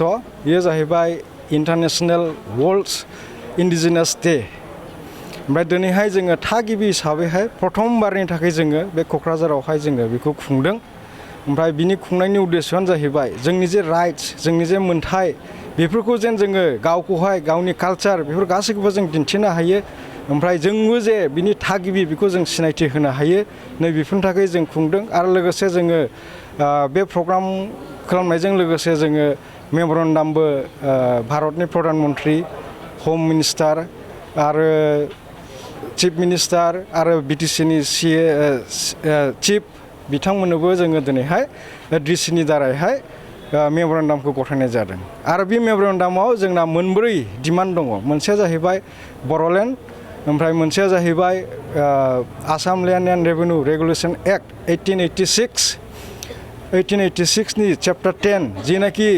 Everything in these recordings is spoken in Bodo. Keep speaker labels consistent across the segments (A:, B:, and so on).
A: बेयो जाहैबाय इन्टारनेशनेल वर्ल्ड इन्डिजिनास डे। ओमफ्राय दिनैहाय जोङो थागिबि हिसाबैहाय प्रथमबारनि थाखाय जोङो बे क'क्राझारावहाय जोङो बेखौ खुंदों। ओमफ्राय बिनि खुंनायनि उद्देश्यआनो जाहैबाय जोंनि जे राइट्स, जोंनि जे मोनथाय, बेफोरखौ जेन जोङो गावखौहाय गावनि कालचार बेफोर गासैखौबो जों दिन्थिनो हायो। ओमफ्राय जोंबो जे बिनि थागिबि बेखौ जों सिनायथि होनो हायो। नै बेफोरनि थाखाय जों खुंदों। आरो लोगोसे जोङो बे प्रग्राम खालामनायजों लोगोसे जोङो मेम'रेन्डामबो भारतनि प्रधान मन्त्रि, हम मिनिस्टार आरो चिफ मिनिस्टार आरो BTCनि चिफ बिथांमोननोबो जोङो दिनैहाय DCनि दारैहाय मेम'रेन्डामखौ गथायनाय जादों। आरो बे मेम'रेन्डामाव जोंना मोनब्रै डिमान्ड दङ। मोनसेया जाहैबाय बड'लेण्ड, ओमफ्राय मोनसेया जाहैबाय Assam land and revenue regulation act 1886 नि चेप्टार 10 जिनाखि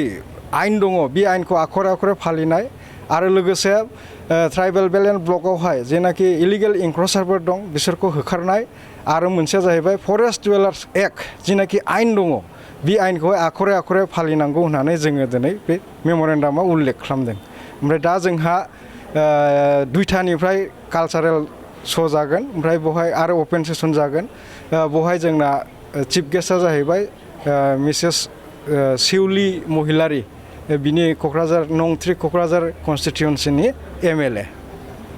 A: आयेन दङ, बे आयेनखौ आखरे आखरे फालिनाय। आरो लोगोसे ट्राइबेल बेल्ट एन्ड ब्लकआवहाय जेनाखि इलिगेल इंक्रचारफोर दं बिसोरखौ होखारनाय। आरो मोनसेया जाहैबाय फरेस्ट डुवेलार्स एक्ट जिनाखि आयेन दङ, बे आयेनखौहाय आखरे आखरे फालिनांगौ होननानै जोङो दिनै बे मेम'रेन्डामाव उल्लेख खालामदों। ओमफ्राय दा जोंहा 2टानिफ्राय कालचारेल श' जागोन, ओमफ्राय बेवहाय आरो अपेन सेसन जागोन। बेवहाय जोंना चिफ गेस्टआ जाहैबाय मिसेस शिउलि महिलारि, बिनि क'क्राझार नं 3 क'क्राझार कनस्टिटिउन्सिनि MLA।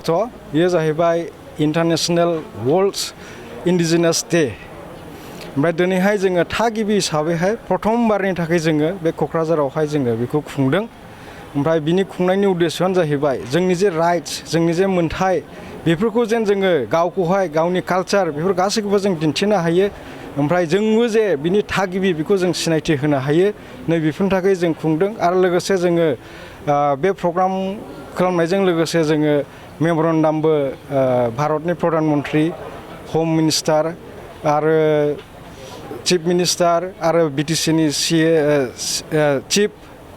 A: बेयो जाहैबाय इन्टारनेशनेल वर्ल्ड इन्डिजिनास डे। ओमफ्राय दिनैहाय जोङो थागिबि हिसाबैहाय प्रथमबारनि थाखाय जोङो बे क'क्राझारावहाय जोङो बेखौ खुंदों। ओमफ्राय बिनि खुंनायनि उद्देश्यआनो जाहैबाय जोंनि जे राइट्स, जोंनि जे मोनथाय, बेफोरखौ जेन जोङो गावखौहाय गावनि कालचार बेफोर गासैखौबो जों दिन्थिनो हायो। ओमफ्राय जोंबो जे बिनि थागिबि बेखौ जों सिनायथि होनो हायो। नै बेफोरनि थाखाय जों खुंदों। आरो लोगोसे जोङो बे प्रग्राम खालामनायजों लोगोसे जोङो मेम'रेन्डामबो भारतनि प्रधान मन्त्रि, हम मिनिस्टार आरो चिफ मिनिस्टार आरो BTCनि चिफ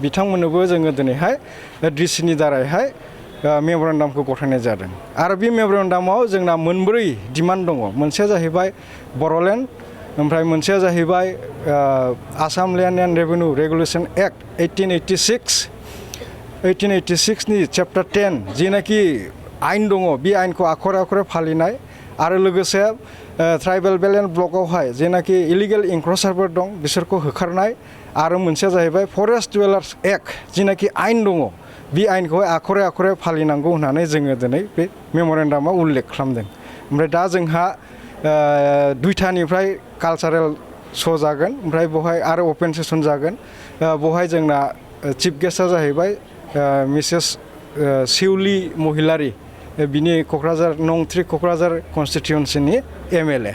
A: बिथांमोननोबो जोङो दिनैहाय DCनि दारैहाय मेम'रेन्डामखौ गथायनाय जादों। आरो बे मेम'रेन्डामाव जोंना मोनब्रै डिमान्ड दङ। मोनसेया जाहैबाय बड'लेण्ड, ओमफ्राय मोनसेया जाहैबाय Assam land and revenue regulation act 1886 नि चेप्टार 10 जिनाखि आयेन दङ, बे आयेनखौ आखरे आखरे फालिनाय। आरो लोगोसे ट्राइबेल बेल्ट एन्ड ब्लकआवहाय जेनाखि इलिगेल इंक्रचारफोर दं बिसोरखौ होखारनाय। आरो मोनसेया जाहैबाय फरेस्ट डुवेलार्स एक्ट जिनाखि आयेन दङ, बे आयेनखौहाय आखरे आखरे फालिनांगौ होननानै जोङो दिनै बे मेम'रेन्डामाव उल्लेख खालामदों। ओमफ्राय दा जोंहा 2टानिफ्राय कालचारेल श' जागोन, ओमफ्राय बेवहाय आरो अपेन सेसन जागोन। बेवहाय जोंना चिफ गेस्टआ जाहैबाय मिसेस शिउलि महिलारि, बिनि क'क्राझार नं 3 क'क्राझार कनस्टिटिउन्सिनि MLA।